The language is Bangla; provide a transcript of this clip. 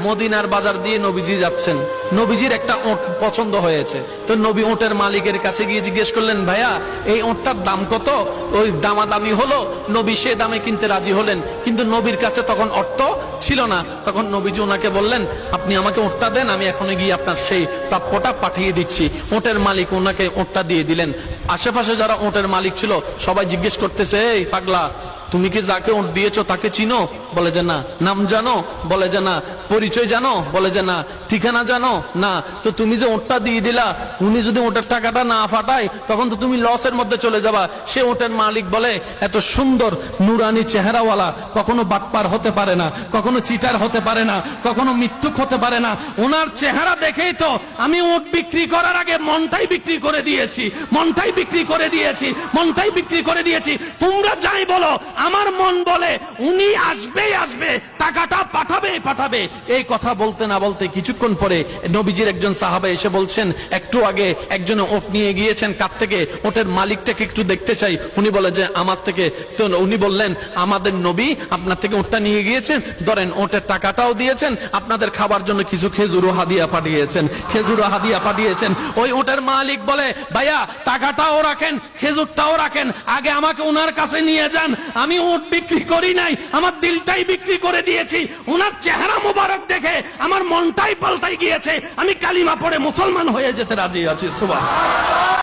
মদিনার বাজার দিয়ে নবীজি যাচ্ছেন, নবীজির একটা ওট পছন্দ হয়েছে। তো নবী ওটের মালিকের কাছে গিয়ে জিজ্ঞেস করলেন, ভাইয়া এই ওটটার দাম কত? ওই দামাদামি হলো, নবী সে দামে কিনতে রাজি হলেন, কিন্তু নবীর কাছে তখন অর্থ ছিল না। তখন নবীজি ওনাকে বললেন, আপনি আমাকে ওটটা দেন, আমি এখন গিয়ে আপনার সেই প্রাপ্যটা পাঠিয়ে দিচ্ছি। ওটের মালিক ওনাকে ওটটা দিয়ে দিলেন। আশেপাশে যারা ওটের মালিক ছিল সবাই জিজ্ঞেস করতেছে, এই পাগলা, তুমি কি যাকে ওট দিয়েছো তাকে চিনো? বলে যে না। নাম জানো? বলে যে না। পরিচয় জানো? বলে যে না। ঠিকানা জানো? না। তো তুমি যে ওটটা দিয়ে দিলা, উনি যদি ওটের টাকাটা না ফাটায় তখন তো তুমি লসের মধ্যে চলে যাবা। সে ওটের মালিক বলে, এত সুন্দর নুরানি চেহারাওয়ালা কখনো বাটপার হতে পারে না, কখনো চিটার হতে পারে না, কখনো মিথ্যুক হতে পারে না। ওনার চেহারা দেখেই তো আমি ওট বিক্রি করার আগে মনটাই বিক্রি করে দিয়েছি, মনটাই বিক্রি করে দিয়েছি, মনটাই বিক্রি করে দিয়েছি। তোমরা যাই বলো, আমার মন বলে উনি আসবেই আসবে, টাকাটা পাঠাবেই পাঠাবে। এই কথা বলতে না বলতে কিছুক্ষণ পরে নবীজির একজন সাহাবা এসে বলছেন, একটু আগে একজন ওট নিয়ে গিয়েছেন কাছ থেকে, ওটের মালিকটাকে একটু দেখতে চাই। উনি বলে যে আমার থেকে। তো উনি বললেন, আমাদের নবী আপনার থেকে ওটটা নিয়ে গিয়েছেন, ধরেন ওটের টাকাটাও দিয়েছেন, আপনাদের খাবার জন্য কিছু খেজুরও হাদিয়া পাঠিয়েছেন, খেজুরও হাদিয়া পাঠিয়েছেন। ওই ওটের মালিক বলে, ভাইয়া টাকাটাও রাখেন, খেজুরটাও রাখেন, আগে আমাকে ওনার কাছে নিয়ে যান। আমি উট বিক্রি করি নাই, আমার দিলটাই বিক্রি করে দিয়েছি। ওনার চেহারা মোবারক দেখে আমার মনটাই পাল্টাই গিয়েছে। আমি কালিমা পড়ে মুসলমান হয়ে যেতে রাজি আছি। সুবহানাল্লাহ।